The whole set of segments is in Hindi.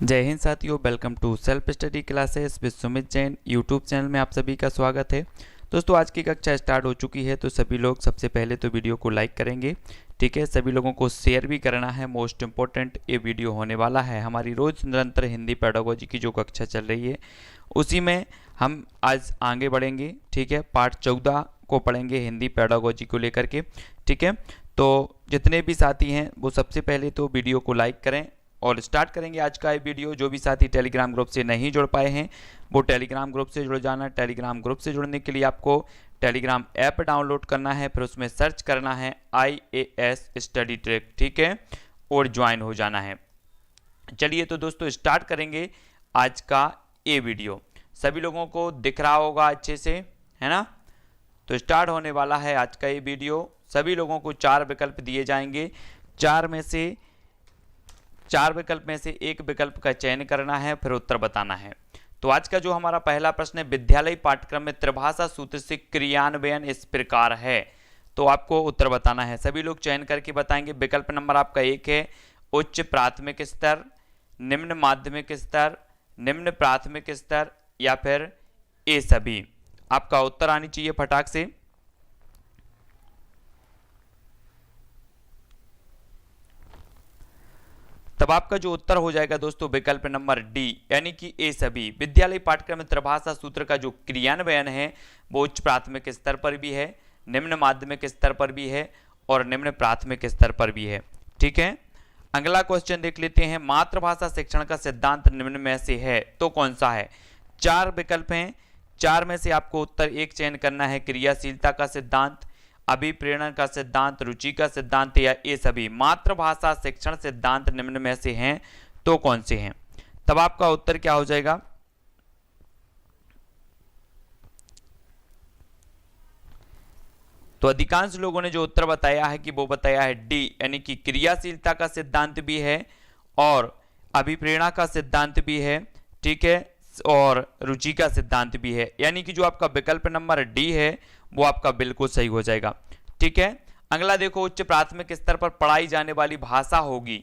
जय हिंद साथियों, welcome to self study classes with Sumit Jain YouTube channel में आप सभी का स्वागत है। दोस्तों, आज की कक्षा स्टार्ट हो चुकी है, तो सभी लोग सबसे पहले तो वीडियो को लाइक करेंगे। ठीक है, सभी लोगों को शेयर भी करना है। मोस्ट इम्पोर्टेंट ये वीडियो होने वाला है हमारी रोज़ निरंतर हिंदी पेडागोजी की जो कक्षा चल रही है उसी में हम आज आगे बढ़ेंगे। ठीक है, पार्ट 14 को पढ़ेंगे हिंदी पेडागोजी को लेकर के। ठीक है, तो जितने भी साथी हैं वो सबसे पहले तो वीडियो को लाइक करें और स्टार्ट करेंगे आज का ये वीडियो। जो भी साथी टेलीग्राम ग्रुप से नहीं जुड़ पाए हैं वो टेलीग्राम ग्रुप से जुड़ जाना। टेलीग्राम ग्रुप से जुड़ने के लिए आपको टेलीग्राम ऐप डाउनलोड करना है, फिर उसमें सर्च करना है IAS स्टडी ट्रैक। ठीक है, और ज्वाइन हो जाना है। चलिए तो दोस्तों स्टार्ट करेंगे आज का ये वीडियो। सभी लोगों को दिख रहा होगा अच्छे से, है ना? तो स्टार्ट होने वाला है आज का ये वीडियो। सभी लोगों को 4 विकल्प दिए जाएंगे। 4 विकल्प में से एक विकल्प का चयन करना है, फिर उत्तर बताना है। तो आज का जो हमारा पहला प्रश्न है, विद्यालय पाठ्यक्रम में त्रिभाषा सूत्र से क्रियान्वयन इस प्रकार है। तो आपको उत्तर बताना है। सभी लोग चयन करके बताएंगे। विकल्प नंबर आपका 1 है उच्च प्राथमिक स्तर, निम्न माध्यमिक स्तर, निम्न प्राथमिक स्तर या फिर ये सभी। आपका उत्तर आनी चाहिए फटाक से। तब आपका जो उत्तर हो जाएगा दोस्तों विकल्प नंबर डी, यानी कि ए सभी। विद्यालय पाठ्यक्रम में त्रिभाषा सूत्र का जो क्रियान्वयन है वो उच्च प्राथमिक स्तर पर भी है, निम्न माध्यमिक स्तर पर भी है और निम्न प्राथमिक स्तर पर भी है। ठीक है, अगला क्वेश्चन देख लेते हैं। मातृभाषा शिक्षण का सिद्धांत निम्न में से है तो कौन सा है? 4 विकल्प हैं, 4 में से आपको उत्तर एक चयन करना है। क्रियाशीलता का सिद्धांत, अभिप्रेरण का सिद्धांत, रुचि का सिद्धांत या ये सभी। मातृभाषा शिक्षण सिद्धांत निम्न में से हैं तो कौन से हैं? तब आपका उत्तर क्या हो जाएगा? तो अधिकांश लोगों ने जो उत्तर बताया है कि वो बताया है डी, यानी कि क्रियाशीलता का सिद्धांत भी है और अभिप्रेरणा का सिद्धांत भी है। ठीक है, और रुचि का सिद्धांत भी है, यानी कि जो आपका विकल्प नंबर डी है वो आपका बिल्कुल सही हो जाएगा। ठीक है, अगला देखो, उच्च प्राथमिक स्तर पर पढ़ाई जाने वाली भाषा होगी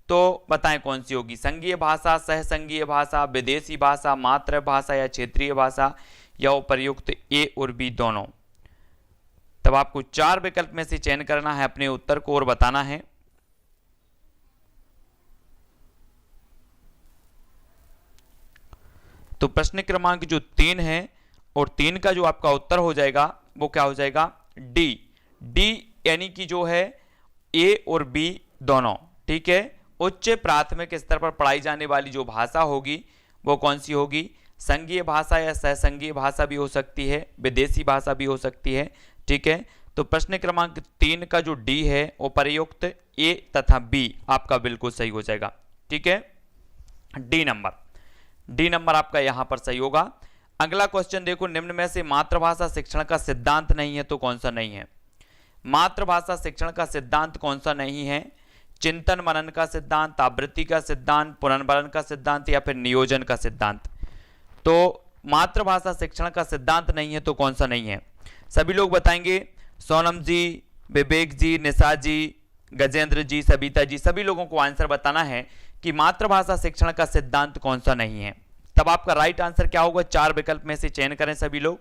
तो बताएं कौन सी होगी? संघीय भाषा, सहसंघीय भाषा, विदेशी भाषा, मातृभाषा या क्षेत्रीय भाषा या उपर्युक्त ए और बी दोनों। तब आपको 4 विकल्प में से चयन करना है अपने उत्तर को और बताना है। तो प्रश्न क्रमांक जो 3 है और 3 का जो आपका उत्तर हो जाएगा वो क्या हो जाएगा? डी। डी यानी कि जो है ए और बी दोनों। ठीक है, उच्च प्राथमिक स्तर पर पढ़ाई जाने वाली जो भाषा होगी वो कौन सी होगी? संघीय भाषा या सहसंघीय भाषा भी हो सकती है, विदेशी भाषा भी हो सकती है। ठीक है, तो प्रश्न क्रमांक 3 का जो डी है उपर्युक्त ए तथा बी आपका बिल्कुल सही हो जाएगा। ठीक है, डी नंबर आपका यहां पर सही होगा। अगला क्वेश्चन देखो, निम्न में से मातृभाषा शिक्षण का सिद्धांत नहीं है तो कौन सा नहीं है? मातृभाषा शिक्षण का सिद्धांत कौन सा नहीं है? चिंतन मनन का सिद्धांत, आवृत्ति का सिद्धांत, पुनर्वलन का सिद्धांत या फिर नियोजन का सिद्धांत। तो मातृभाषा शिक्षण का सिद्धांत नहीं है तो कौन सा नहीं है? सभी लोग बताएंगे। सोनम जी, विवेक जी, निशा जी, गजेंद्र जी, सबिता जी, सभी लोगों को आंसर बताना है कि मातृभाषा शिक्षण का सिद्धांत कौन सा नहीं है। तब आपका राइट आंसर क्या होगा? 4 विकल्प में से चयन करें सभी लोग।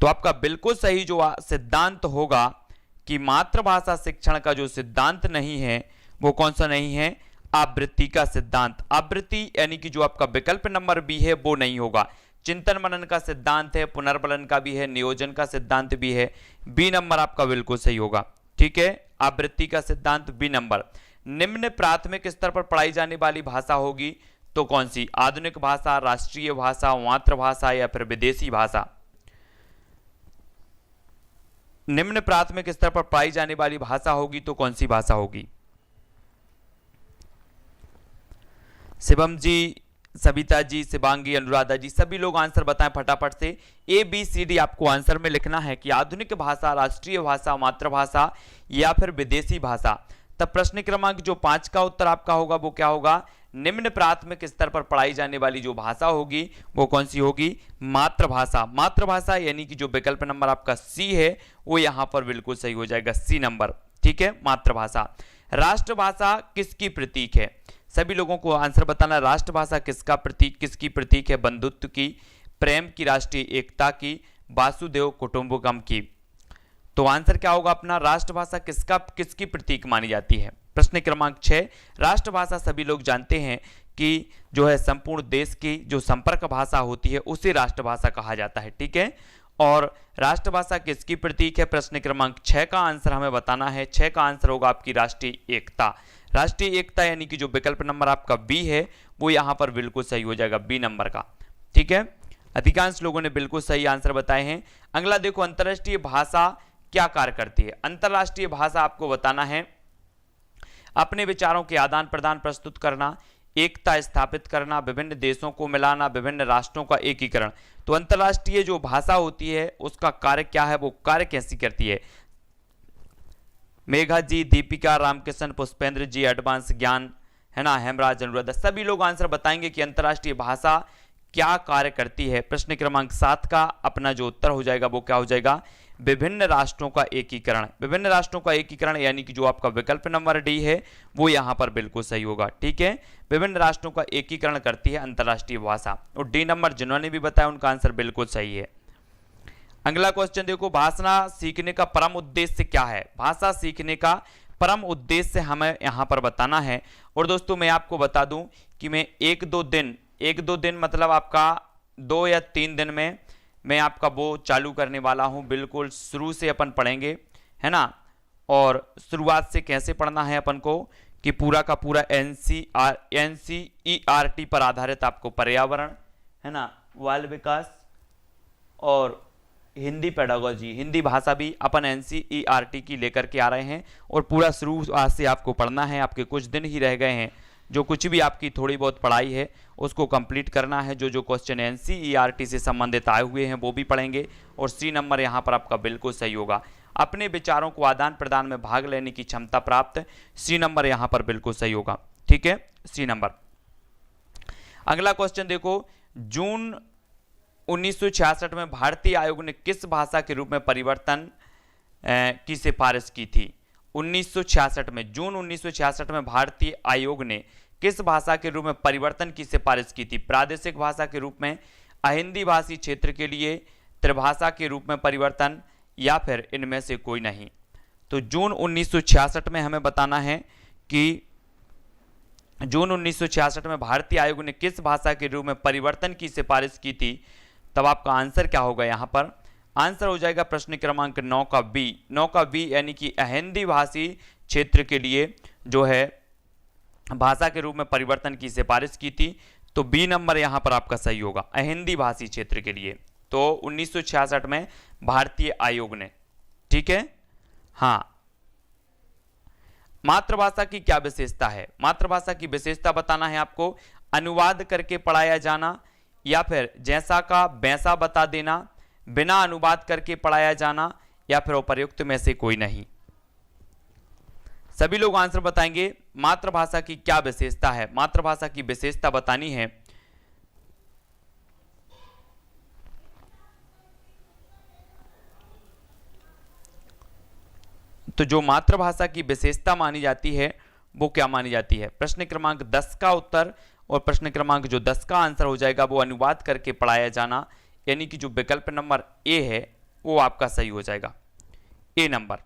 तो आपका बिल्कुल सही जो सिद्धांत होगा कि मातृभाषा शिक्षण का जो सिद्धांत नहीं है वो कौन सा नहीं है? आवृत्ति का सिद्धांत। आवृत्ति यानी कि जो आपका विकल्प नंबर बी है वो नहीं होगा। चिंतन मनन का सिद्धांत है, पुनर्वलन का भी है, नियोजन का सिद्धांत भी है। बी नंबर आपका बिल्कुल सही होगा। ठीक है, आवृत्ति का सिद्धांत बी नंबर। निम्न प्राथमिक स्तर पर पढ़ाई जाने वाली भाषा होगी तो कौन सी? आधुनिक भाषा, राष्ट्रीय भाषा, मातृभाषा या फिर विदेशी भाषा। निम्न प्राथमिक स्तर पर पढ़ाई जाने वाली भाषा होगी तो कौन सी भाषा होगी? शिवम जी, सबिता जी, शिवांगी, अनुराधा जी, सभी लोग आंसर बताएं फटाफट से। ए बी सी डी आपको आंसर में लिखना है कि आधुनिक भाषा, राष्ट्रीय भाषा, मातृभाषा या फिर विदेशी भाषा। तब प्रश्न क्रमांक जो 5 का उत्तर आपका होगा वो क्या होगा? निम्न प्राथमिक स्तर पर पढ़ाई जाने वाली जो भाषा होगी वो कौन सी होगी? मातृभाषा। मातृभाषा यानी कि जो विकल्प नंबर आपका सी है वो यहां पर बिल्कुल सही हो जाएगा, सी नंबर। ठीक है, मातृभाषा। राष्ट्रभाषा किसकी प्रतीक है? सभी लोगों को आंसर बताना। राष्ट्रभाषा किसकी प्रतीक है? बंधुत्व की, प्रेम की, राष्ट्रीय एकता की, वासुदेव कुटुंबकम की। तो आंसर क्या होगा अपना? राष्ट्रभाषा किसकी प्रतीक मानी जाती है? प्रश्न क्रमांक 6, राष्ट्रभाषा सभी लोग जानते हैं कि जो है संपूर्ण देश की जो संपर्क भाषा होती है उसे राष्ट्रभाषा कहा जाता है, ठीक है। और राष्ट्रभाषा किसकी प्रतीक है? प्रश्न क्रमांक 6 का आंसर हमें बताना है। 6 का आंसर होगा आपकी राष्ट्रीय एकता। राष्ट्रीय एकता यानी कि जो विकल्प नंबर आपका बी है वो यहां पर बिल्कुल सही हो जाएगा, बी नंबर का, ठीक है। अधिकांश लोगों ने बिल्कुल सही आंसर बताए हैं। अगला देखो, अंतरराष्ट्रीय भाषा क्या कार्य करती है? अंतरराष्ट्रीय भाषा आपको बताना है अपने विचारों के आदान प्रदान प्रस्तुत करना, एकता स्थापित करना, विभिन्न देशों को मिलाना, विभिन्न राष्ट्रों का एकीकरण। तो अंतरराष्ट्रीय जो भाषा होती है उसका कार्य क्या है, वो कार्य कैसी करती है? मेघा जी, दीपिका, रामकिशन, पुष्पेंद्र जी, एडवांस ज्ञान, है ना, हेमराज, अनुराधा, सभी लोग आंसर बताएंगे कि अंतरराष्ट्रीय भाषा क्या कार्य करती है। प्रश्न क्रमांक 7 का अपना जो उत्तर हो जाएगा वो क्या हो जाएगा? विभिन्न राष्ट्रों का एकीकरण। विभिन्न राष्ट्रों का एकीकरण यानी कि जो आपका विकल्प नंबर डी है वो यहां पर बिल्कुल सही होगा, ठीक है। विभिन्न राष्ट्रों का एकीकरण करती है अंतरराष्ट्रीय भाषा। और डी नंबर जिन्होंने भी बताया उनका आंसर बिल्कुल सही है। अगला क्वेश्चन देखो, भाषा सीखने का परम उद्देश्य क्या है? भाषा सीखने का परम उद्देश्य हमें यहां पर बताना है। और दोस्तों मैं आपको बता दूं कि मैं एक दो दिन मतलब आपका 2 या 3 दिन में मैं आपका वो चालू करने वाला हूं। बिल्कुल शुरू से अपन पढ़ेंगे, है ना। और शुरुआत से कैसे पढ़ना है अपन को कि पूरा का पूरा NCERT पर आधारित आपको पर्यावरण, है ना, बाल विकास और हिंदी पेडागोजी, हिंदी भाषा भी अपन NCERT की लेकर के आ रहे हैं। और पूरा शुरुआत से आपको पढ़ना है। आपके कुछ दिन ही रह गए हैं, जो कुछ भी आपकी थोड़ी बहुत पढ़ाई है उसको कंप्लीट करना है। जो क्वेश्चन NCERT से संबंधित आए हुए हैं वो भी पढ़ेंगे। और सी नंबर यहाँ पर आपका बिल्कुल सही होगा। अपने विचारों को आदान प्रदान में भाग लेने की क्षमता प्राप्त, सी नंबर यहाँ पर बिल्कुल सही होगा, ठीक है, सी नंबर। अगला क्वेश्चन देखो, जून 1966 में भारतीय आयोग ने किस भाषा के रूप में परिवर्तन की सिफारिश की थी? 1966 में, जून 1966 में भारतीय आयोग ने किस भाषा के रूप में परिवर्तन की सिफारिश की थी? प्रादेशिक भाषा के रूप में, अहिंदी भाषी क्षेत्र के लिए त्रिभाषा के रूप में परिवर्तन, या फिर इनमें से कोई नहीं। तो जून 1966 में हमें बताना है कि जून 1966 में भारतीय आयोग ने किस भाषा के रूप में परिवर्तन की सिफारिश की थी। तब आपका आंसर क्या होगा? यहां पर आंसर हो जाएगा प्रश्न क्रमांक 9 का बी। 9 का बी यानी कि अहिंदी भाषी क्षेत्र के लिए जो है भाषा के रूप में परिवर्तन की सिफारिश की थी। तो बी नंबर यहां पर आपका सही होगा, अहिंदी भाषी क्षेत्र के लिए। तो 1966 में भारतीय आयोग ने, ठीक है। हाँ, मातृभाषा की क्या विशेषता है? मातृभाषा की विशेषता बताना है आपको। अनुवाद करके पढ़ाया जाना, या फिर जैसा का वैसा बता देना, बिना अनुवाद करके पढ़ाया जाना, या फिर उपर्युक्त में से कोई नहीं। सभी लोग आंसर बताएंगे। मातृभाषा की क्या विशेषता है? मातृभाषा की विशेषता बतानी है। तो जो मातृभाषा की विशेषता मानी जाती है वो क्या मानी जाती है? प्रश्न क्रमांक 10 का उत्तर और प्रश्न क्रमांक जो 10 का आंसर हो जाएगा वो अनुवाद करके पढ़ाया जाना, यानी कि जो विकल्प नंबर ए है वो आपका सही हो जाएगा, ए नंबर।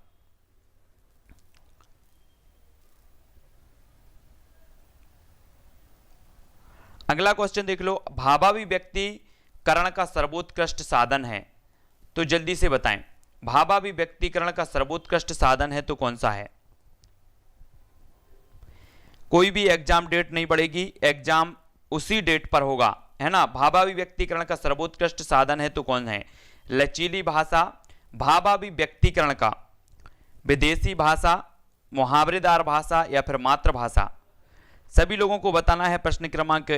अगला क्वेश्चन देख लो, भावाभिव्यक्तिकरण का सर्वोत्कृष्ट साधन है, तो जल्दी से बताएं। भावाभिव्यक्तिकरण का सर्वोत्कृष्ट साधन है तो कौन सा है? कोई भी एग्जाम डेट नहीं बढ़ेगी, एग्जाम उसी डेट पर होगा, है ना। भावाभिव्यक्तिकरण का सर्वोत्कृष्ट साधन है तो कौन है? लचीली भाषा, भावाभिव्यक्तिकरण का विदेशी भाषा, मुहावरेदार भाषा, या फिर मातृभाषा। सभी लोगों को बताना है प्रश्न क्रमांक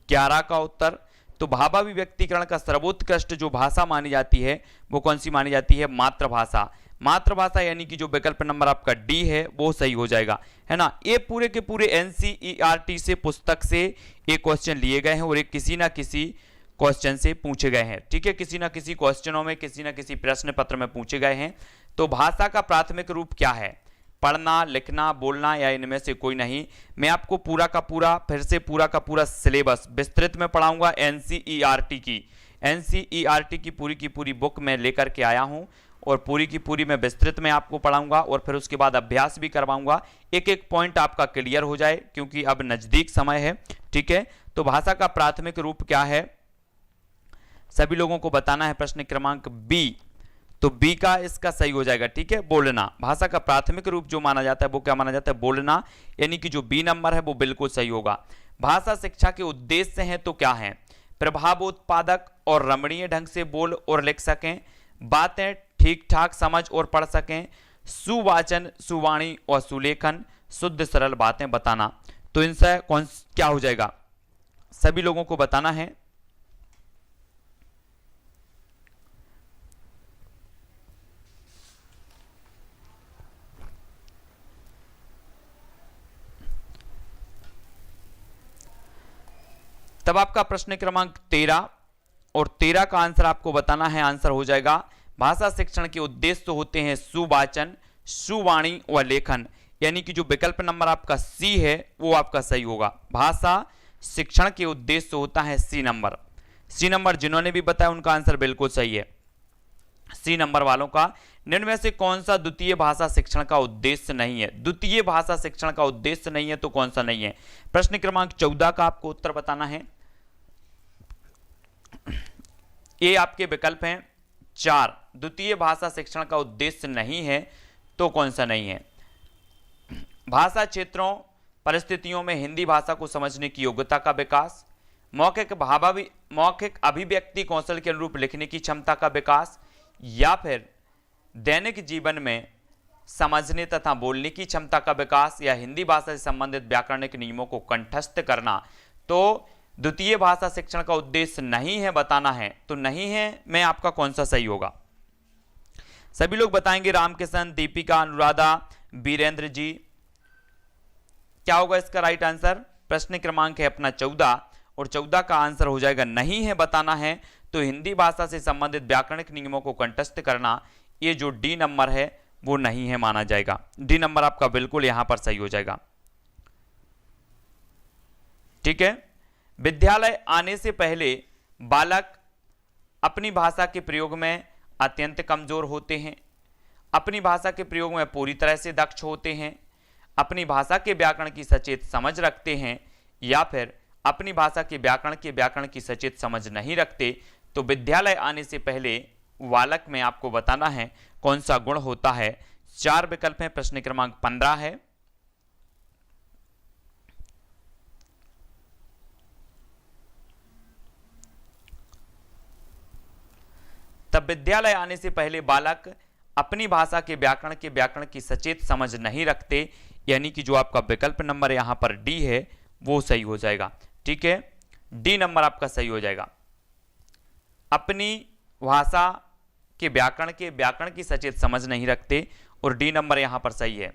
11 का उत्तर। तो भावाभिव्यक्तिकरण का सर्वोत्कृष्ट जो भाषा मानी जाती है वो कौन सी मानी जाती है? मातृभाषा। मातृभाषा यानी कि जो विकल्प नंबर आपका डी है वो सही हो जाएगा, है ना। ये पूरे के पूरे NCERT से पुस्तक से एक क्वेश्चन लिए गए हैं और एक किसी ना किसी क्वेश्चन से पूछे गए हैं, ठीक है। किसी ना किसी क्वेश्चनों में, किसी ना किसी प्रश्न पत्र में पूछे गए हैं। तो भाषा का प्राथमिक रूप क्या है? पढ़ना, लिखना, बोलना या इनमें से कोई नहीं। मैं आपको पूरा का पूरा फिर से पूरा का पूरा सिलेबस विस्तृत में पढ़ाऊंगा। एनसीईआरटी की पूरी बुक मैं लेकर के आया हूं और पूरी की पूरी मैं विस्तृत में आपको पढ़ाऊंगा और फिर उसके बाद अभ्यास भी करवाऊंगा, एक एक पॉइंट आपका क्लियर हो जाए, क्योंकि अब नजदीक समय है। ठीक है, तो भाषा का प्राथमिक रूप क्या है सभी लोगों को बताना है। प्रश्न क्रमांक बी, तो बी का इसका सही हो जाएगा। ठीक है, बोलना। भाषा का प्राथमिक रूप जो माना जाता है वो क्या माना जाता है? बोलना, यानी कि जो बी नंबर है वो बिल्कुल सही होगा। भाषा शिक्षा के उद्देश्य हैं तो क्या है? प्रभावोत्पादक और रमणीय ढंग से बोल और लिख सकें, बातें ठीक ठाक समझ और पढ़ सकें, सुवाचन, सुवाणी और सुलेखन, शुद्ध सरल बातें बताना। तो इनसे कौन क्या हो जाएगा सभी लोगों को बताना है। तब आपका प्रश्न क्रमांक 13 और 13 का आंसर आपको बताना है। आंसर हो जाएगा भाषा शिक्षण के उद्देश्य तो होते हैं सुवाचन, सुवाणी व लेखन, यानी कि जो विकल्प नंबर आपका सी है वो आपका सही होगा। भाषा शिक्षण के उद्देश्य होता है सी नंबर। सी नंबर जिन्होंने भी बताया उनका आंसर बिल्कुल सही है। सी नंबर वालों का निम्न में से कौन सा द्वितीय भाषा शिक्षण का उद्देश्य नहीं है? द्वितीय भाषा शिक्षण का उद्देश्य नहीं है तो कौन सा नहीं है? प्रश्न क्रमांक 14 का आपको उत्तर बताना है। ये आपके विकल्प हैं 4, द्वितीय भाषा शिक्षण का उद्देश्य नहीं है तो कौन सा नहीं है? भाषा क्षेत्रों परिस्थितियों में हिंदी भाषा को समझने की योग्यता का विकास, मौखिक अभिव्यक्ति कौशल के अनुरूप लिखने की क्षमता का विकास, या फिर दैनिक जीवन में समझने तथा बोलने की क्षमता का विकास, या हिंदी भाषा से संबंधित व्याकरणिक नियमों को कंठस्थ करना। तो द्वितीय भाषा शिक्षण का उद्देश्य नहीं है बताना है, तो नहीं है में आपका कौन सा सही होगा सभी लोग बताएंगे। रामकिशन, दीपिका, अनुराधा, वीरेंद्र जी, क्या होगा इसका राइट आंसर? प्रश्न क्रमांक है अपना 14 और 14 का आंसर हो जाएगा नहीं है बताना है। तो हिंदी भाषा से संबंधित व्याकरणिक नियमों को कंठस्थ करना, ये जो डी नंबर है वो नहीं है माना जाएगा। डी नंबर आपका बिल्कुल यहां पर सही हो जाएगा। ठीक है, विद्यालय आने से पहले बालक अपनी भाषा के प्रयोग में अत्यंत कमजोर होते हैं, अपनी भाषा के प्रयोग में पूरी तरह से दक्ष होते हैं, अपनी भाषा के व्याकरण की सचेत समझ रखते हैं, या फिर अपनी भाषा के व्याकरण की सचेत समझ नहीं रखते। तो विद्यालय आने से पहले बालक में आपको बताना है कौन सा गुण होता है। 4 विकल्प हैं, प्रश्न क्रमांक 15 है। तब विद्यालय आने से पहले बालक अपनी भाषा के व्याकरण की सचेत समझ नहीं रखते, यानी कि जो आपका विकल्प नंबर यहां पर डी है वो सही हो जाएगा। ठीक है, डी नंबर आपका सही हो जाएगा। अपनी भाषा के व्याकरण की सचेत समझ नहीं रखते, और डी नंबर यहां पर सही है।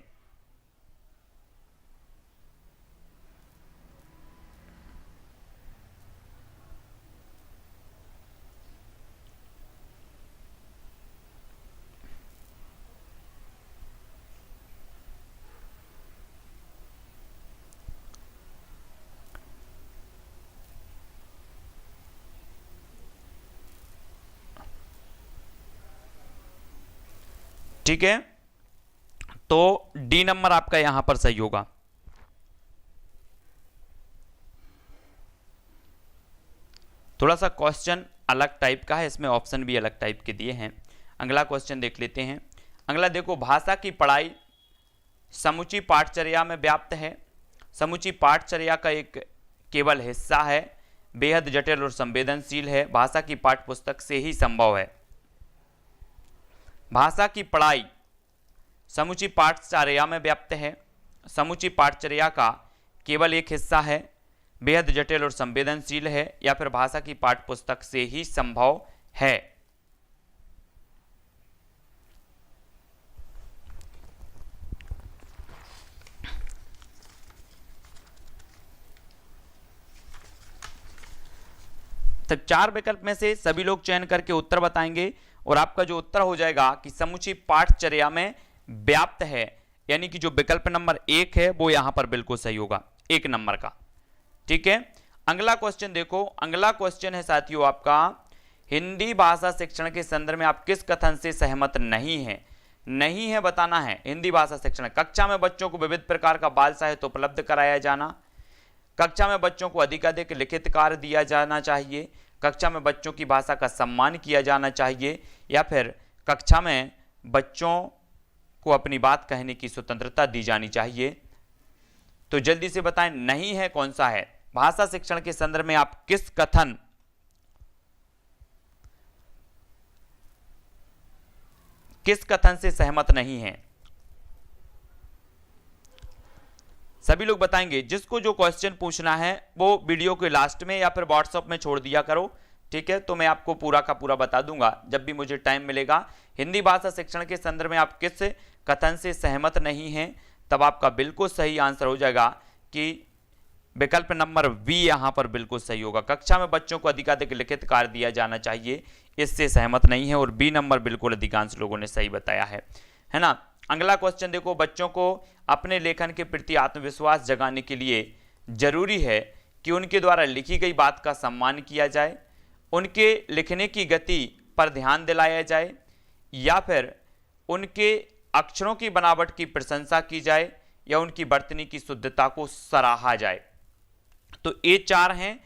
ठीक है, तो डी नंबर आपका यहां पर सही होगा। थोड़ा सा क्वेश्चन अलग टाइप का है, इसमें ऑप्शन भी अलग टाइप के दिए हैं। अगला क्वेश्चन देख लेते हैं। अगला देखो, भाषा की पढ़ाई समूची पाठचर्या में व्याप्त है। समूची पाठचर्या का एक केवल हिस्सा है, बेहद जटिल और संवेदनशील है, भाषा की पाठ्यपुस्तक से ही संभव है। भाषा की पढ़ाई समूची पाठचर्या में व्याप्त है, समूची पाठचर्या का केवल एक हिस्सा है, बेहद जटिल और संवेदनशील है, या फिर भाषा की पाठ्यपुस्तक से ही संभव है। तो 4 विकल्प में से सभी लोग चयन करके उत्तर बताएंगे, और आपका जो उत्तर हो जाएगा कि समूची पाठचर्या में व्याप्त है, यानी कि जो विकल्प नंबर 1 है वो यहां पर बिल्कुल सही होगा, 1 नंबर का। ठीक है, अगला क्वेश्चन देखो, अगला क्वेश्चन है साथियों आपका, हिंदी भाषा शिक्षण के संदर्भ में आप किस कथन से सहमत नहीं है? नहीं है बताना है। हिंदी भाषा शिक्षण, कक्षा में बच्चों को विविध प्रकार का बाल साहित्य उपलब्ध कराया जाना, कक्षा में बच्चों को अधिकाधिक लिखित कार्य दिया जाना चाहिए, कक्षा में बच्चों की भाषा का सम्मान किया जाना चाहिए, या फिर कक्षा में बच्चों को अपनी बात कहने की स्वतंत्रता दी जानी चाहिए। तो जल्दी से बताएं, नहीं है कौन सा है? भाषा शिक्षण के संदर्भ में आप किस कथन से सहमत नहीं हैं? सभी लोग बताएंगे। जिसको जो क्वेश्चन पूछना है वो वीडियो के लास्ट में या फिर व्हाट्सएप में छोड़ दिया करो, ठीक है? तो मैं आपको पूरा का पूरा बता दूंगा जब भी मुझे टाइम मिलेगा। हिंदी भाषा शिक्षण के संदर्भ में आप किस कथन से सहमत नहीं हैं, तब आपका बिल्कुल सही आंसर हो जाएगा कि विकल्प नंबर बी यहां पर बिल्कुल सही होगा। कक्षा में बच्चों को अधिकाधिक लिखित कार्य दिया जाना चाहिए, इससे सहमत नहीं है, और बी नंबर बिल्कुल अधिकांश लोगों ने सही बताया है ना। अगला क्वेश्चन देखो, बच्चों को अपने लेखन के प्रति आत्मविश्वास जगाने के लिए जरूरी है कि उनके द्वारा लिखी गई बात का सम्मान किया जाए, उनके लिखने की गति पर ध्यान दिलाया जाए, या फिर उनके अक्षरों की बनावट की प्रशंसा की जाए, या उनकी वर्तनी की शुद्धता को सराहा जाए। तो ये 4 हैं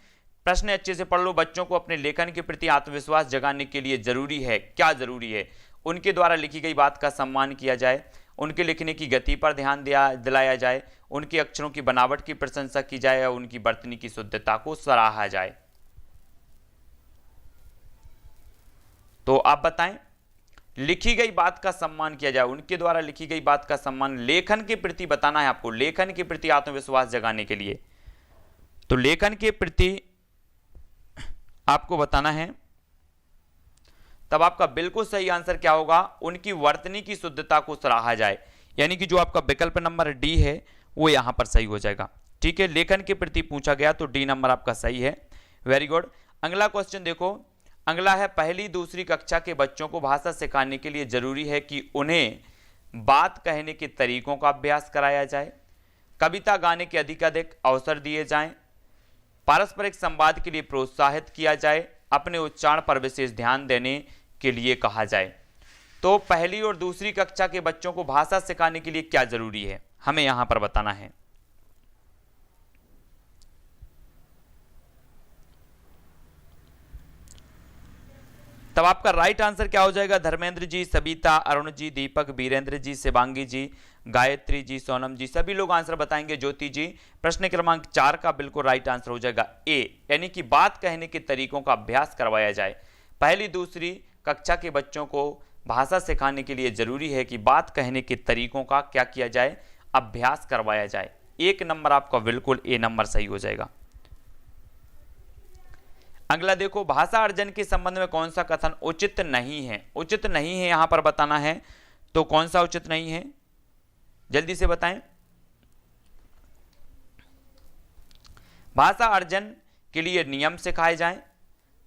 प्रश्न, अच्छे से पढ़ लो। बच्चों को अपने लेखन के प्रति आत्मविश्वास जगाने के लिए जरूरी है, क्या जरूरी है? उनके द्वारा लिखी गई बात का सम्मान किया जाए, उनके लिखने की गति पर ध्यान दिलाया जाए, उनके अक्षरों की बनावट की प्रशंसा की जाए, या उनकी वर्तनी की शुद्धता को सराहा जाए। तो आप बताएं, लिखी गई बात का सम्मान किया जाए, उनके द्वारा लिखी गई बात का सम्मान, लेखन के प्रति बताना है आपको, लेखन के प्रति आत्मविश्वास जगाने के लिए। तो लेखन के प्रति आपको बताना है, तब आपका बिल्कुल सही आंसर क्या होगा? उनकी वर्तनी की शुद्धता को सराहा जाए, यानी कि जो आपका विकल्प नंबर डी है वो यहां पर सही हो जाएगा। ठीक है, लेखन के प्रति पूछा गया तो डी नंबर आपका सही है। Very good. अगला क्वेश्चन देखो, अगला है, पहली दूसरी कक्षा के बच्चों को भाषा सिखाने के लिए जरूरी है कि उन्हें बात कहने के तरीकों का अभ्यास कराया जाए, कविता गाने के अधिकाधिक अवसर दिए जाएं, पारस्परिक संवाद के लिए प्रोत्साहित किया जाए, अपने उच्चारण पर विशेष ध्यान देने के लिए कहा जाए। तो पहली और दूसरी कक्षा के बच्चों को भाषा सिखाने के लिए क्या जरूरी है, हमें यहां पर बताना है। तब आपका राइट आंसर क्या हो जाएगा? धर्मेंद्र जी, सबिता, अरुण जी, दीपक, वीरेंद्र जी, शिवांगी जी, गायत्री जी, सोनम जी, सभी लोग आंसर बताएंगे। ज्योति जी, प्रश्न क्रमांक 4 का बिल्कुल राइट आंसर हो जाएगा ए, यानी कि बात कहने के तरीकों का अभ्यास करवाया जाए। पहली दूसरी कक्षा के बच्चों को भाषा सिखाने के लिए जरूरी है कि बात कहने के तरीकों का क्या किया जाए? अभ्यास करवाया जाए। 1 नंबर आपका बिल्कुल ए नंबर सही हो जाएगा। अगला देखो, भाषा अर्जन के संबंध में कौन सा कथन उचित नहीं है? उचित नहीं है यहां पर बताना है, तो कौन सा उचित नहीं है, जल्दी से बताएं। भाषा अर्जन के लिए नियम सिखाए जाएं,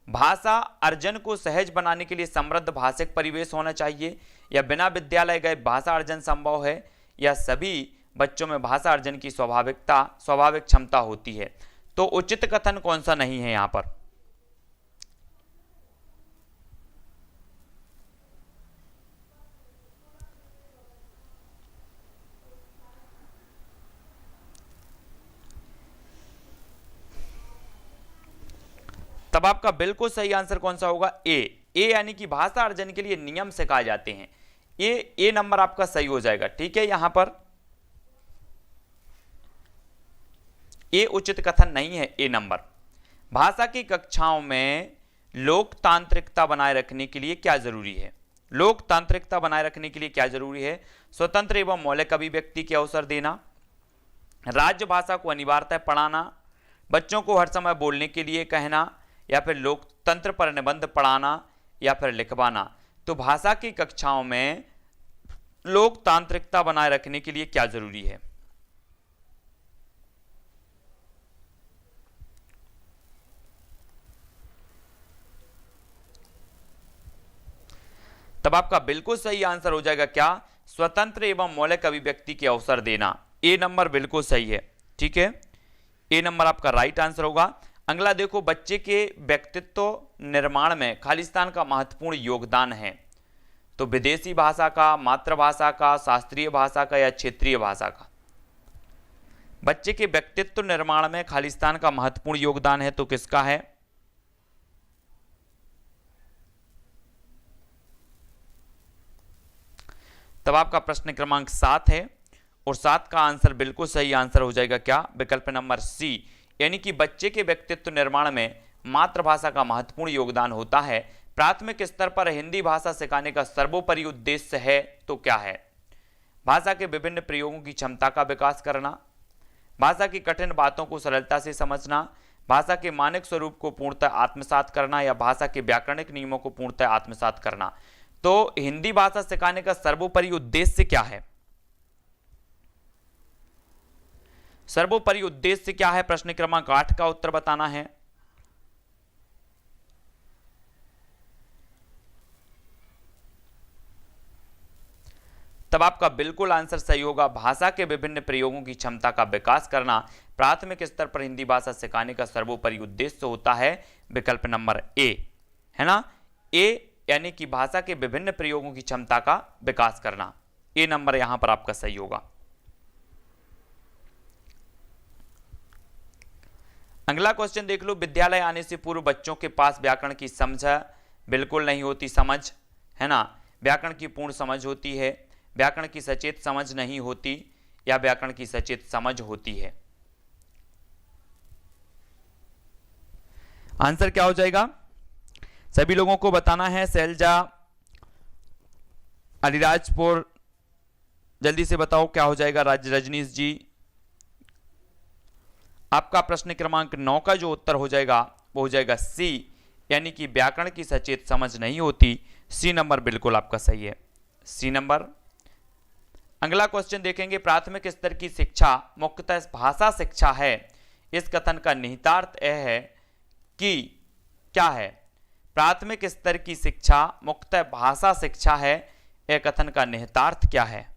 भाषा अर्जन को सहज बनाने के लिए समृद्ध भाषिक परिवेश होना चाहिए, या बिना विद्यालय गए भाषा अर्जन संभव है, या सभी बच्चों में भाषा अर्जन की स्वाभाविक क्षमता होती है। तो उचित कथन कौन सा नहीं है यहां पर? तब आपका बिल्कुल सही आंसर कौन सा होगा? ए यानी कि भाषा अर्जन के लिए नियम सिखाए जाते हैं। ए नंबर आपका सही हो जाएगा। ठीक है, यहां पर ए उचित कथन नहीं है। ए नंबर, भाषा की कक्षाओं में लोकतांत्रिकता बनाए रखने के लिए क्या जरूरी है? लोकतांत्रिकता बनाए रखने के लिए क्या जरूरी है? स्वतंत्र एवं मौलिक अभिव्यक्ति के अवसर देना, राज्य भाषा को अनिवार्यतः पढ़ाना, बच्चों को हर समय बोलने के लिए कहना, या फिर लोकतंत्र पर निबंध पढ़ाना या फिर लिखवाना। तो भाषा की कक्षाओं में लोकतांत्रिकता बनाए रखने के लिए क्या जरूरी है? तब आपका बिल्कुल सही आंसर हो जाएगा क्या? स्वतंत्र एवं मौलिक अभिव्यक्ति के अवसर देना। ए नंबर बिल्कुल सही है, ठीक है, ए नंबर आपका राइट आंसर होगा। अगला देखो, बच्चे के व्यक्तित्व निर्माण में खालिस्तान का महत्वपूर्ण योगदान है। तो विदेशी भाषा का, मातृभाषा का, शास्त्रीय भाषा का या क्षेत्रीय भाषा का? बच्चे के व्यक्तित्व निर्माण में खालिस्तान का महत्वपूर्ण योगदान है, तो किसका है? तब आपका प्रश्न क्रमांक 7 है और 7 का आंसर बिल्कुल सही आंसर हो जाएगा क्या? विकल्प नंबर सी, यानी कि बच्चे के व्यक्तित्व निर्माण में मातृभाषा का महत्वपूर्ण योगदान होता है। प्राथमिक स्तर पर हिंदी भाषा सिखाने का सर्वोपरि उद्देश्य है, तो क्या है? भाषा के विभिन्न प्रयोगों की क्षमता का विकास करना, भाषा की कठिन बातों को सरलता से समझना, भाषा के मानक स्वरूप को पूर्णतः आत्मसात करना या भाषा के व्याकरणिक नियमों को पूर्णतः आत्मसात करना। तो हिंदी भाषा सिखाने का सर्वोपरि उद्देश्य क्या है? सर्वोपरि उद्देश्य क्या है? प्रश्न क्रमांक 8 का उत्तर बताना है। तब आपका बिल्कुल आंसर सही होगा। भाषा के विभिन्न प्रयोगों की क्षमता का विकास करना प्राथमिक स्तर पर हिंदी भाषा सिखाने का सर्वोपरि उद्देश्य होता है। विकल्प नंबर ए, है ना, ए, यानी कि भाषा के विभिन्न प्रयोगों की क्षमता का विकास करना। ए नंबर यहां पर आपका सही होगा। अगला क्वेश्चन देख लो, विद्यालय आने से पूर्व बच्चों के पास व्याकरण की समझ बिल्कुल नहीं होती, समझ, है ना, व्याकरण की पूर्ण समझ होती है, व्याकरण की सचेत समझ नहीं होती या व्याकरण की सचेत समझ होती है? आंसर क्या हो जाएगा? सभी लोगों को बताना है। शैलजा, अलीराजपुर, जल्दी से बताओ क्या हो जाएगा? रजनीश जी, आपका प्रश्न क्रमांक 9 का जो उत्तर हो जाएगा वो हो जाएगा सी, यानी कि व्याकरण की सचेत समझ नहीं होती। सी नंबर बिल्कुल आपका सही है, सी नंबर। अगला क्वेश्चन देखेंगे, प्राथमिक स्तर की शिक्षा मुख्यतः भाषा शिक्षा है, इस कथन का निहितार्थ यह है कि क्या है? प्राथमिक स्तर की शिक्षा मुख्यतः भाषा शिक्षा है, यह कथन का निहितार्थ क्या है?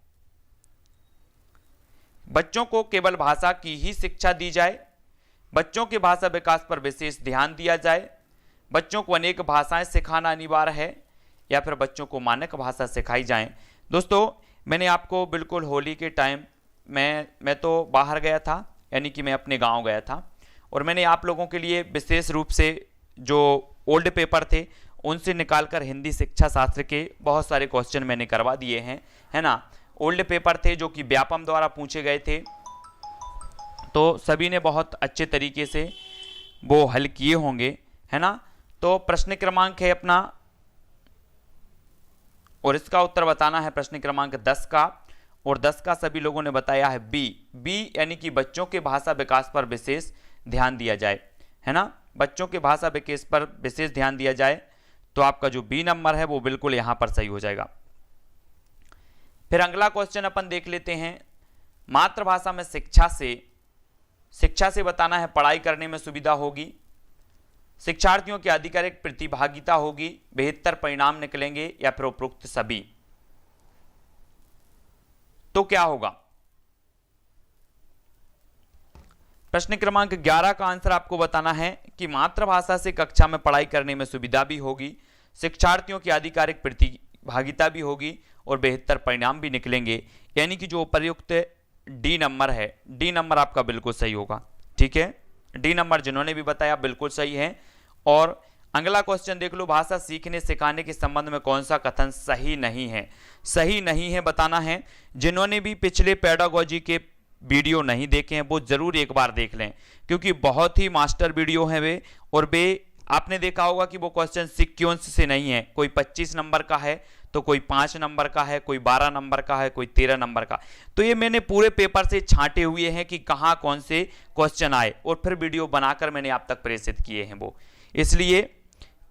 बच्चों को केवल भाषा की ही शिक्षा दी जाए, बच्चों के भाषा विकास पर विशेष ध्यान दिया जाए, बच्चों को अनेक भाषाएं सिखाना अनिवार्य है, या फिर बच्चों को मानक भाषा सिखाई जाए? दोस्तों, मैंने आपको बिल्कुल होली के टाइम मैं तो बाहर गया था, यानी कि मैं अपने गांव गया था, और मैंने आप लोगों के लिए विशेष रूप से जो ओल्ड पेपर थे उनसे निकालकर हिंदी शिक्षा शास्त्र के बहुत सारे क्वेश्चन मैंने करवा दिए हैं, है ना। ओल्ड पेपर थे जो कि व्यापम द्वारा पूछे गए थे, तो सभी ने बहुत अच्छे तरीके से वो हल किए होंगे, है ना। तो प्रश्न क्रमांक है अपना, और इसका उत्तर बताना है प्रश्न क्रमांक 10 का, और 10 का सभी लोगों ने बताया है बी, यानी कि बच्चों के भाषा विकास पर विशेष ध्यान दिया जाए, है ना, बच्चों के भाषा विकास पर विशेष ध्यान दिया जाए। तो आपका जो बी नंबर है वो बिल्कुल यहां पर सही हो जाएगा। फिर अगला क्वेश्चन अपन देख लेते हैं, मातृभाषा में शिक्षा से बताना है पढ़ाई करने में सुविधा होगी, शिक्षार्थियों की आधिकारिक प्रतिभागिता होगी, बेहतर परिणाम निकलेंगे, या फिर उपरोक्त सभी? तो क्या होगा? प्रश्न क्रमांक 11 का आंसर आपको बताना है कि मातृभाषा से कक्षा में पढ़ाई करने में सुविधा भी होगी, शिक्षार्थियों की आधिकारिक प्रतिभागिता भी होगी और बेहतर परिणाम भी निकलेंगे, यानी कि जो उपयुक्त डी नंबर है, डी नंबर आपका बिल्कुल सही होगा। ठीक है, डी नंबर जिन्होंने भी बताया बिल्कुल सही है। और अगला क्वेश्चन देख लो, भाषा सीखने सिखाने के संबंध में कौन सा कथन सही नहीं है? सही नहीं है बताना है। जिन्होंने भी पिछले पेडागोजी के वीडियो नहीं देखे हैं वो जरूर एक बार देख लें, क्योंकि बहुत ही मास्टर वीडियो है वे, और वे आपने देखा होगा कि वो क्वेश्चन सीक्वेंस से नहीं है, कोई 25 नंबर का है तो कोई 5 नंबर का है, कोई 12 नंबर का है, कोई 13 नंबर का। तो ये मैंने पूरे पेपर से छांटे हुए हैं कि कहाँ कौन से क्वेश्चन आए, और फिर वीडियो बनाकर मैंने आप तक प्रेषित किए हैं, वो इसलिए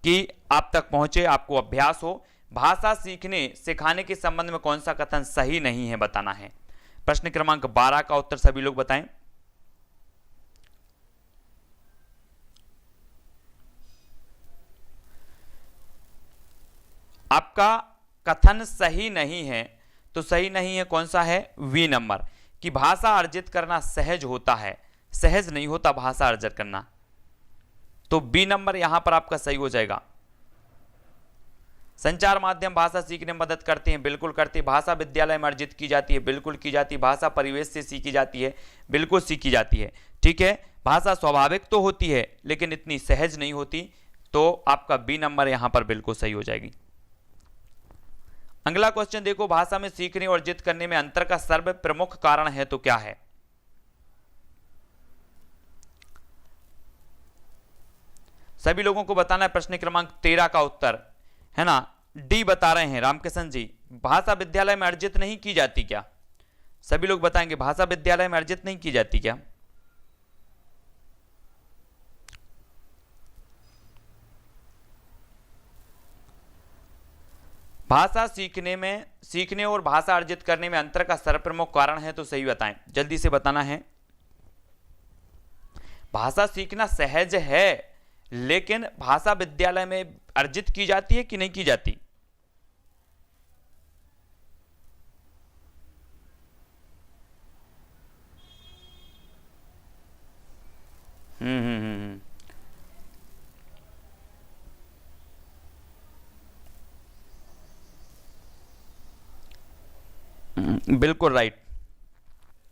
कि आप तक पहुंचे, आपको अभ्यास हो। भाषा सीखने सिखाने के संबंध में कौन सा कथन सही नहीं है बताना है। प्रश्न क्रमांक 12 का उत्तर सभी लोग बताएं। आपका कथन सही नहीं है, तो सही नहीं है। कौन सा है? वी नंबर, कि भाषा अर्जित करना सहज होता है, सहज नहीं होता भाषा अर्जित करना। तो बी नंबर यहां पर आपका सही हो जाएगा। संचार माध्यम भाषा सीखने में मदद करते हैं, बिल्कुल करते हैं। भाषा विद्यालय में अर्जित की जाती है, बिल्कुल की जाती है। भाषा परिवेश से सीखी जाती है, बिल्कुल सीखी जाती है। ठीक है, भाषा स्वाभाविक तो होती है लेकिन इतनी सहज नहीं होती, तो आपका बी नंबर यहां पर बिल्कुल सही हो जाएगी। अगला क्वेश्चन देखो, भाषा में सीखने और अर्जित करने में अंतर का सर्व प्रमुख कारण है तो क्या है? सभी लोगों को बताना है प्रश्न क्रमांक 13 का उत्तर, है ना। डी बता रहे हैं रामकिशन जी, भाषा विद्यालय में अर्जित नहीं की जाती क्या? सभी लोग बताएंगे भाषा विद्यालय में अर्जित नहीं की जाती क्या? भाषा सीखने और भाषा अर्जित करने में अंतर का सर्वप्रमुख कारण है तो सही बताएं, जल्दी से बताना है। भाषा सीखना सहज है लेकिन भाषा विद्यालय में अर्जित की जाती है कि नहीं की जाती? बिल्कुल राइट,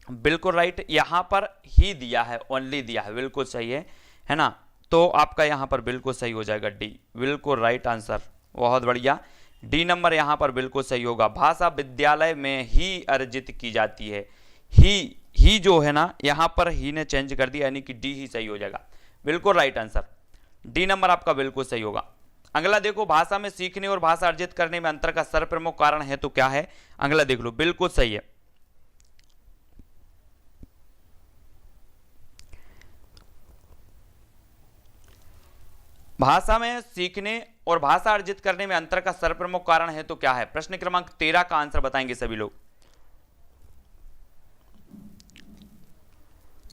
बिल्कुल राइट, यहां पर ही दिया है, ओनली दिया है, बिल्कुल सही है ना। तो आपका यहां पर बिल्कुल सही हो जाएगा डी, बिल्कुल राइट आंसर, बहुत बढ़िया। डी नंबर यहां पर बिल्कुल सही होगा। भाषा विद्यालय में ही अर्जित की जाती है, ही जो है ना यहां पर ही ने चेंज कर दिया, यानी कि डी ही सही हो जाएगा, बिल्कुल राइट आंसर। डी नंबर आपका बिल्कुल सही होगा। अगला देखो, भाषा में सीखने और भाषा अर्जित करने में अंतर का सर्वप्रमुख कारण है तो क्या है? अगला देख लो, बिल्कुल सही है। भाषा में सीखने और भाषा अर्जित करने में अंतर का सर्वप्रमुख कारण है तो क्या है? प्रश्न क्रमांक 13 का आंसर बताएंगे सभी लोग।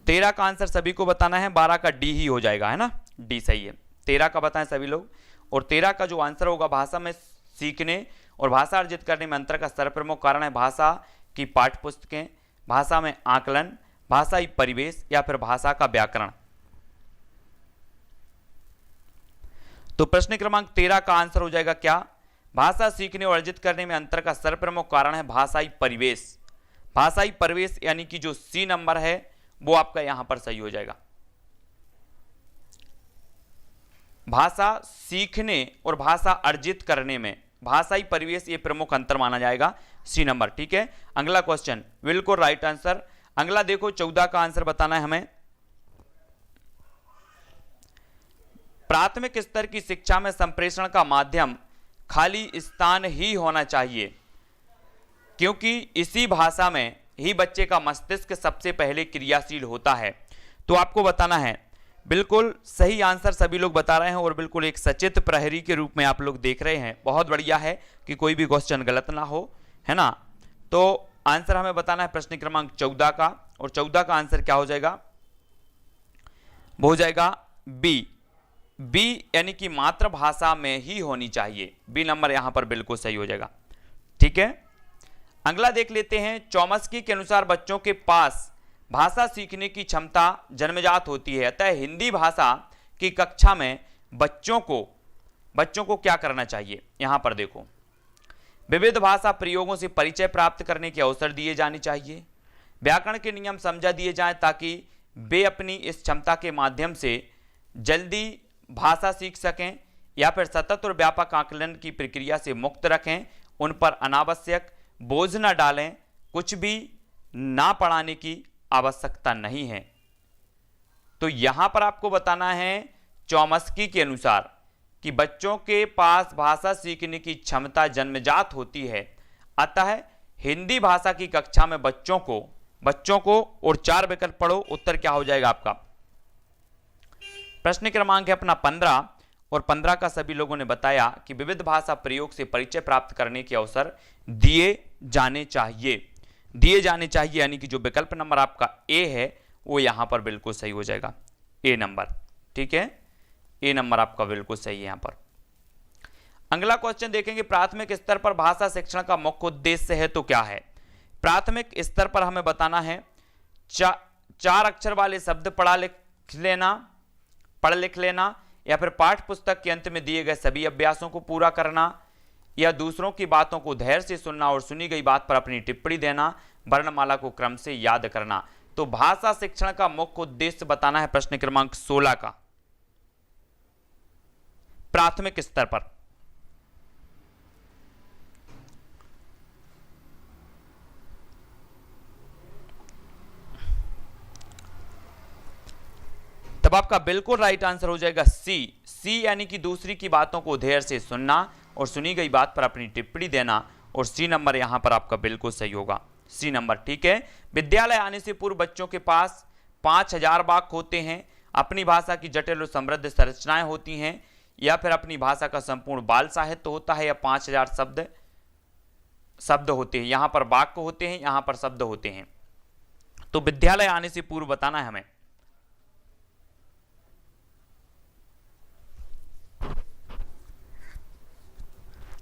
13 का आंसर सभी को बताना है, 12 का डी ही हो जाएगा, है ना। डी सही है, 13 का बताएं सभी लोग। और 13 का जो आंसर होगा, भाषा में सीखने और भाषा अर्जित करने में अंतर का सर्वप्रमुख कारण है भाषा की पाठ्यपुस्तकें, भाषा में आकलन, भाषाई परिवेश या फिर भाषा का व्याकरण। तो प्रश्न क्रमांक 13 का आंसर हो जाएगा क्या? भाषा सीखने और अर्जित करने में अंतर का सर्वप्रमुख कारण है भाषाई परिवेश। भाषाई परिवेश यानी कि जो सी नंबर है वो आपका यहां पर सही हो जाएगा। भाषा सीखने और भाषा अर्जित करने में भाषाई परिवेश ये प्रमुख अंतर माना जाएगा, सी नंबर। ठीक है, अगला क्वेश्चन बिल्कुल राइट आंसर। अगला देखो, 14 का आंसर बताना है हमें। प्राथमिक स्तर की शिक्षा में संप्रेषण का माध्यम खाली स्थान ही होना चाहिए क्योंकि इसी भाषा में ही बच्चे का मस्तिष्क सबसे पहले क्रियाशील होता है। तो आपको बताना है, बिल्कुल सही आंसर सभी लोग बता रहे हैं और बिल्कुल एक सचेत प्रहरी के रूप में आप लोग देख रहे हैं। बहुत बढ़िया है कि कोई भी क्वेश्चन गलत ना हो, है ना। तो आंसर हमें बताना है प्रश्न क्रमांक 14 का, और 14 का आंसर क्या हो जाएगा? वो हो जाएगा बी, यानी कि मातृभाषा में ही होनी चाहिए। बी नंबर यहां पर बिल्कुल सही हो जाएगा। ठीक है, अगला देख लेते हैं। चॉम्स्की के अनुसार बच्चों के पास भाषा सीखने की क्षमता जन्मजात होती है, अतः हिंदी भाषा की कक्षा में बच्चों को क्या करना चाहिए? यहां पर देखो, विविध भाषा प्रयोगों से परिचय प्राप्त करने के अवसर दिए जाने चाहिए, व्याकरण के नियम समझा दिए जाएं ताकि वे अपनी इस क्षमता के माध्यम से जल्दी भाषा सीख सकें, या फिर सतत और व्यापक आकलन की प्रक्रिया से मुक्त रखें, उन पर अनावश्यक बोझ न डालें, कुछ भी ना पढ़ाने की आवश्यकता नहीं है। तो यहां पर आपको बताना है चॉम्स्की के अनुसार कि बच्चों के पास भाषा सीखने की क्षमता जन्मजात होती है, अतः हिंदी भाषा की कक्षा में बच्चों को और 4 विकल्प पढ़ो, उत्तर क्या हो जाएगा आपका? प्रश्न क्रमांक है अपना 15, और 15 का सभी लोगों ने बताया कि विविध भाषा प्रयोग से परिचय प्राप्त करने के अवसर दिए जाने चाहिए, यानी कि जो विकल्प नंबर आपका ए है वो यहां पर बिल्कुल सही हो जाएगा, ए नंबर। ठीक है, ए नंबर आपका बिल्कुल सही है यहां पर। अगला क्वेश्चन देखेंगे, प्राथमिक स्तर पर भाषा शिक्षण का मुख्य उद्देश्य है तो क्या है। प्राथमिक स्तर पर हमें बताना है 4 अक्षर वाले शब्द पढ़ लिख लेना, या फिर पाठ्य पुस्तक के अंत में दिए गए सभी अभ्यासों को पूरा करना, या दूसरों की बातों को धैर्य से सुनना और सुनी गई बात पर अपनी टिप्पणी देना, वर्णमाला को क्रम से याद करना। तो भाषा शिक्षण का मुख्य उद्देश्य बताना है प्रश्न क्रमांक 16 का, प्राथमिक स्तर पर। तब आपका बिल्कुल राइट आंसर हो जाएगा सी यानी कि दूसरी की बातों को धैर्य से सुनना और सुनी गई बात पर अपनी टिप्पणी देना, और सी नंबर यहां पर आपका बिल्कुल सही होगा, सी नंबर। ठीक है, विद्यालय आने से पूर्व बच्चों के पास 5000 वाक्य होते हैं, अपनी भाषा की जटिल और समृद्ध संरचनाएं होती हैं, या फिर अपनी भाषा का संपूर्ण बाल साहित्य होता है, या 5000 शब्द होते हैं। यहां पर वाक्य होते हैं, यहां पर शब्द होते हैं। तो विद्यालय आने से पूर्व बताना है हमें।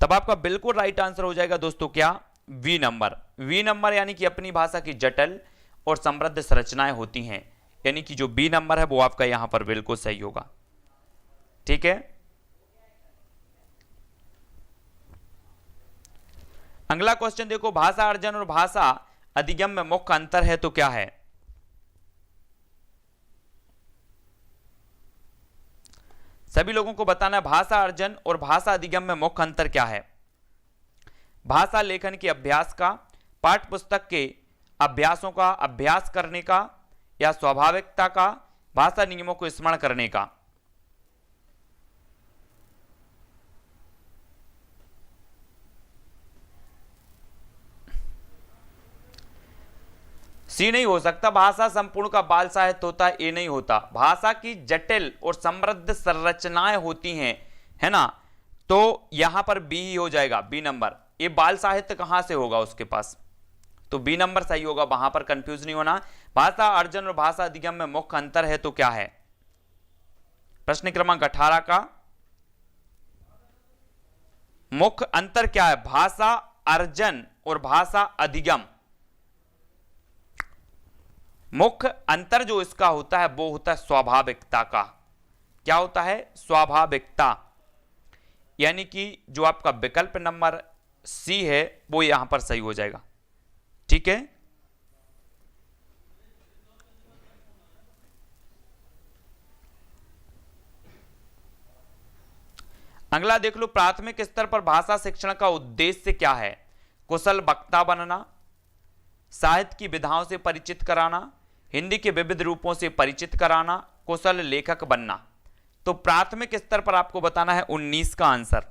तब आपका बिल्कुल राइट आंसर हो जाएगा दोस्तों क्या, वी नंबर। वी नंबर यानी कि अपनी भाषा की जटिल और समृद्ध संरचनाएं होती हैं, यानी कि जो बी नंबर है वो आपका यहां पर बिल्कुल सही होगा। ठीक है, अगला क्वेश्चन देखो, भाषा अर्जन और भाषा अधिगम में मुख्य अंतर है तो क्या है। सभी लोगों को बताना है भाषा अर्जन और भाषा अधिगम में मुख्य अंतर क्या है। भाषा लेखन के अभ्यास का, पाठ्य पुस्तक के अभ्यासों का अभ्यास करने का, या स्वाभाविकता का, भाषा नियमों को स्मरण करने का। सी नहीं हो सकता, भाषा संपूर्ण का बाल साहित्य होता है, ए नहीं होता। भाषा की जटिल और समृद्ध संरचनाएं होती हैं, है ना, तो यहां पर बी ही हो जाएगा, बी नंबर। ये बाल साहित्य कहां से होगा उसके पास, तो बी नंबर सही होगा, वहां पर कंफ्यूज नहीं होना। भाषा अर्जन और भाषा अधिगम में मुख्य अंतर है तो क्या है, प्रश्न क्रमांक 18 का मुख्य अंतर क्या है। भाषा अर्जन और भाषा अधिगम, मुख्य अंतर जो इसका होता है वो होता है स्वाभाविकता का। क्या होता है, स्वाभाविकता, यानी कि जो आपका विकल्प नंबर सी है वो यहां पर सही हो जाएगा। ठीक है, अगला देख लो, प्राथमिक स्तर पर भाषा शिक्षण का उद्देश्य क्या है। कुशल वक्ता बनना, साहित्य की विधाओं से परिचित कराना, हिंदी के विविध रूपों से परिचित कराना, कुशल लेखक बनना। तो प्राथमिक स्तर पर आपको बताना है 19 का आंसर।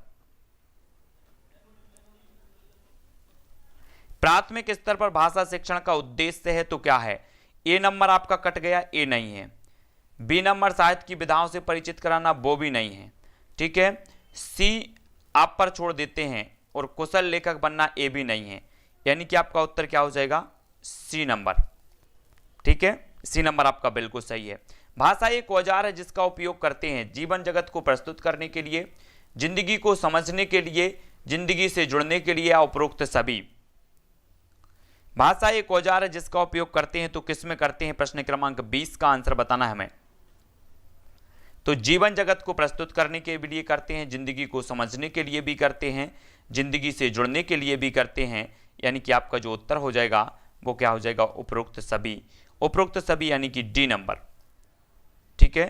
प्राथमिक स्तर पर भाषा शिक्षण का उद्देश्य है तो क्या है। ए नंबर आपका कट गया, ए नहीं है। बी नंबर साहित्य की विधाओं से परिचित कराना, वो भी नहीं है। ठीक है, सी आप पर छोड़ देते हैं, और कुशल लेखक बनना, ए भी नहीं है। यानी कि आपका उत्तर क्या हो जाएगा, सी नंबर। ठीक है, सी नंबर आपका बिल्कुल सही है। भाषा एक औजार है जिसका उपयोग करते हैं जीवन जगत को प्रस्तुत करने के लिए, जिंदगी को समझने के लिए, जिंदगी से जुड़ने के लिए, या उपरोक्त सभी। भाषा एक औजार है जिसका उपयोग करते हैं, तो किस में करते हैं, प्रश्न क्रमांक 20 का आंसर बताना है हमें। तो जीवन जगत को प्रस्तुत करने के लिए करते हैं, जिंदगी को समझने के लिए भी करते हैं, जिंदगी से जुड़ने के लिए भी करते हैं। यानी कि आपका जो उत्तर हो जाएगा वो क्या हो जाएगा, उपरोक्त सभी। उपरोक्त सभी यानी कि डी नंबर। ठीक है,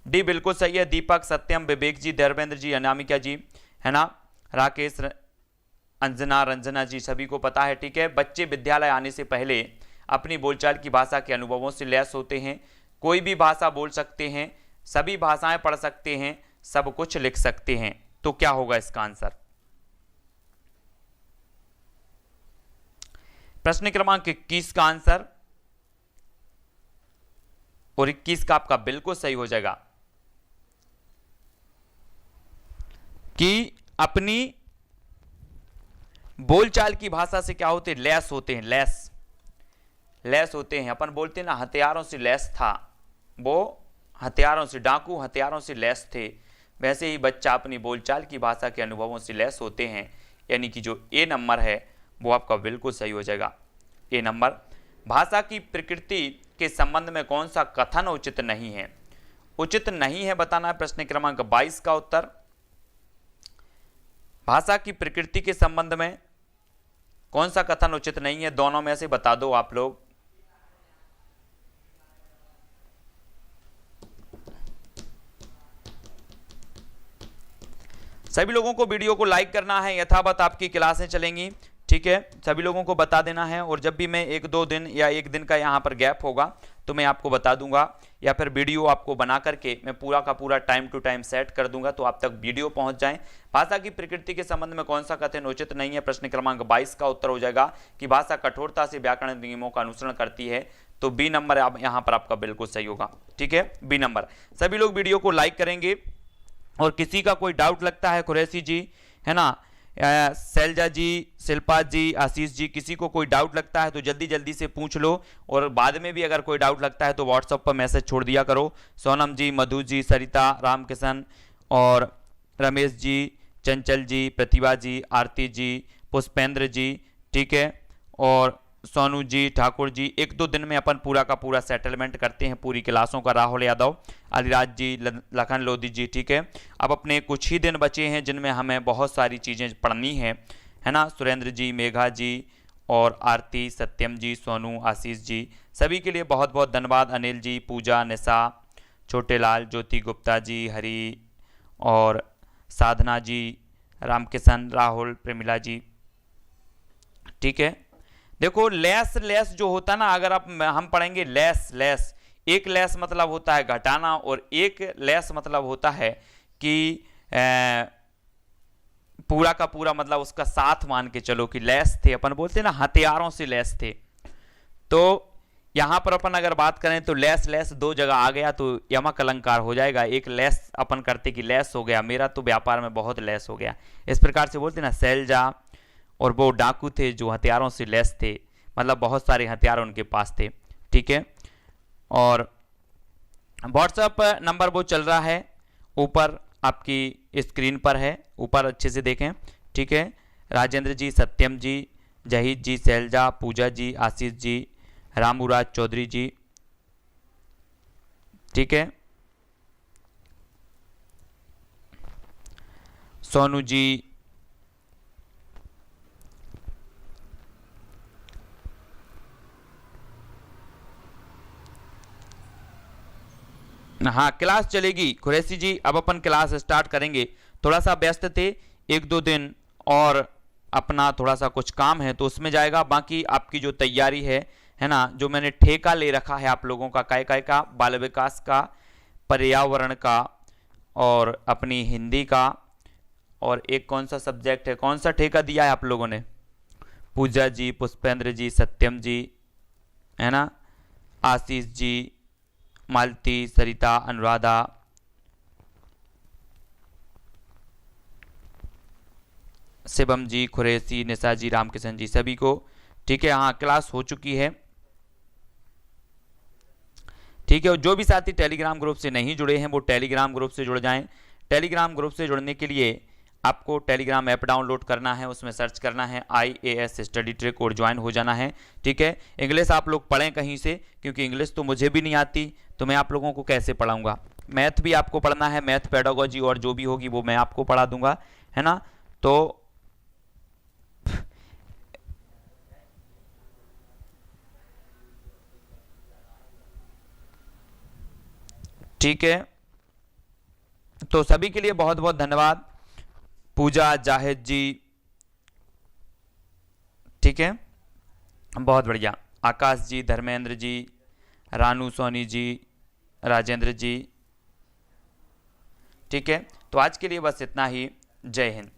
डी बिल्कुल सही है। दीपक, सत्यम, विवेक जी, धर्मेंद्र जी, अनामिका जी, है ना, राकेश, अंजना, रंजना जी, सभी को पता है। ठीक है, बच्चे विद्यालय आने से पहले अपनी बोलचाल की भाषा के अनुभवों से लैस होते हैं। कोई भी भाषा बोल सकते हैं, सभी भाषाएं पढ़ सकते हैं, सब कुछ लिख सकते हैं। तो क्या होगा इसका आंसर, प्रश्न क्रमांक 21 का आंसर, और 21 का आपका बिल्कुल सही हो जाएगा कि अपनी बोलचाल की भाषा से क्या होते हैं, लैस होते हैं। लैस होते हैं। अपन बोलते हैं ना, हथियारों से लैस था, वो हथियारों से, डाकू हथियारों से लैस थे। वैसे ही बच्चा अपनी बोलचाल की भाषा के अनुभवों से लैस होते हैं, यानी कि जो ए नंबर है वो आपका बिल्कुल सही हो जाएगा। ए नंबर। भाषा की प्रकृति के संबंध में कौन सा कथन उचित नहीं है? उचित नहीं है बताना है प्रश्न क्रमांक 22 का उत्तर। भाषा की प्रकृति के संबंध में कौन सा कथन उचित नहीं है, दोनों में से बता दो आप लोग। सभी लोगों को वीडियो को लाइक करना है, यथावत आपकी क्लासें चलेंगी, ठीक है। सभी लोगों को बता देना है, और जब भी मैं 1-2 दिन या 1 दिन का यहाँ पर गैप होगा तो मैं आपको बता दूंगा, या फिर वीडियो आपको बना करके मैं पूरा का पूरा टाइम टू टाइम सेट कर दूंगा, तो आप तक वीडियो पहुंच जाए। भाषा की प्रकृति के संबंध में कौन सा कथन उचित नहीं है? प्रश्न क्रमांक 22 का उत्तर हो जाएगा कि भाषा कठोरता से व्याकरण नियमों का अनुसरण करती है, तो बी नंबर यहाँ पर आपका बिल्कुल सही होगा, ठीक है, बी नंबर। सभी लोग वीडियो को लाइक करेंगे, और किसी का कोई डाउट लगता है, कुरैशी जी है ना, शैलजा जी, शिल्पा जी, आशीष जी, किसी को कोई डाउट लगता है तो जल्दी जल्दी से पूछ लो, और बाद में भी अगर कोई डाउट लगता है तो व्हाट्सएप पर मैसेज छोड़ दिया करो। सोनम जी, मधु जी, सरिता, रामकिशन और रमेश जी, चंचल जी, प्रतिभा जी, आरती जी, पुष्पेंद्र जी, ठीक है, और सोनू जी, ठाकुर जी, 1-2 दिन में अपन पूरा का पूरा सेटलमेंट करते हैं पूरी क्लासों का। राहुल यादव, अलिराज जी, लखन लोधी जी, ठीक है। अब अपने कुछ ही दिन बचे हैं जिनमें हमें बहुत सारी चीज़ें पढ़नी है ना। सुरेंद्र जी, मेघा जी और आरती, सत्यम जी, सोनू, आशीष जी, सभी के लिए बहुत बहुत धन्यवाद। अनिल जी, पूजा, निशा, छोटे लाल, ज्योति गुप्ता जी, हरी और साधना जी, रामकिशन, राहुल, प्रेमिला जी, ठीक है। देखो लेस जो होता है ना, अगर हम पढ़ेंगे लेस, एक लेस मतलब होता है घटाना, और एक लेस मतलब होता है कि पूरा का पूरा मतलब उसका साथ मान के चलो कि लेस थे, अपन बोलते हैं ना हथियारों से लेस थे। तो यहां पर अपन अगर बात करें तो लेस 2 जगह आ गया तो यमक अलंकार हो जाएगा। एक लेस अपन करते कि लेस हो गया, मेरा तो व्यापार में बहुत लेस हो गया, इस प्रकार से बोलते ना। शैलजा और वो डाकू थे जो हथियारों से लेस थे, मतलब बहुत सारे हथियार उनके पास थे, ठीक है। और व्हाट्सएप नंबर वो चल रहा है, ऊपर आपकी स्क्रीन पर है, ऊपर अच्छे से देखें, ठीक है। राजेंद्र जी, सत्यम जी, जहीद जी, शैलजा, पूजा जी, आशीष जी, रामूराज चौधरी जी, ठीक है, सोनू जी, हाँ क्लास चलेगी कुरैशी जी। अब अपन क्लास स्टार्ट करेंगे, थोड़ा सा व्यस्त थे 1-2 दिन, और अपना थोड़ा सा कुछ काम है तो उसमें जाएगा। बाकी आपकी जो तैयारी है ना, जो मैंने ठेका ले रखा है आप लोगों का काय का, बाल विकास का, पर्यावरण का, और अपनी हिंदी का, और एक कौन सा सब्जेक्ट है, कौन सा ठेका दिया है आप लोगों ने? पूजा जी, पुष्पेंद्र जी, सत्यम जी, है ना, आशीष जी, मालती, सरिता, अनुराधा, शिवम जी, खुरैशी, निशा जी, रामकिशन जी, सभी को, ठीक है। हाँ क्लास हो चुकी है, ठीक है। और जो भी साथी टेलीग्राम ग्रुप से नहीं जुड़े हैं वो टेलीग्राम ग्रुप से जुड़ जाएं। टेलीग्राम ग्रुप से जुड़ने के लिए आपको टेलीग्राम ऐप डाउनलोड करना है, उसमें सर्च करना है IAS स्टडी ट्रैक और ज्वाइन हो जाना है, ठीक है। इंग्लिश आप लोग पढ़ें कहीं से, क्योंकि इंग्लिश तो मुझे भी नहीं आती, तो मैं आप लोगों को कैसे पढ़ाऊंगा। मैथ भी आपको पढ़ना है, मैथ पेडागोजी और जो भी होगी वो मैं आपको पढ़ा दूंगा, है ना। तो ठीक है, तो सभी के लिए बहुत बहुत धन्यवाद। पूजा, जाहिद जी, ठीक है, बहुत बढ़िया। आकाश जी, धर्मेंद्र जी, रानू सोनी जी, राजेंद्र जी, ठीक है। तो आज के लिए बस इतना ही। जय हिंद।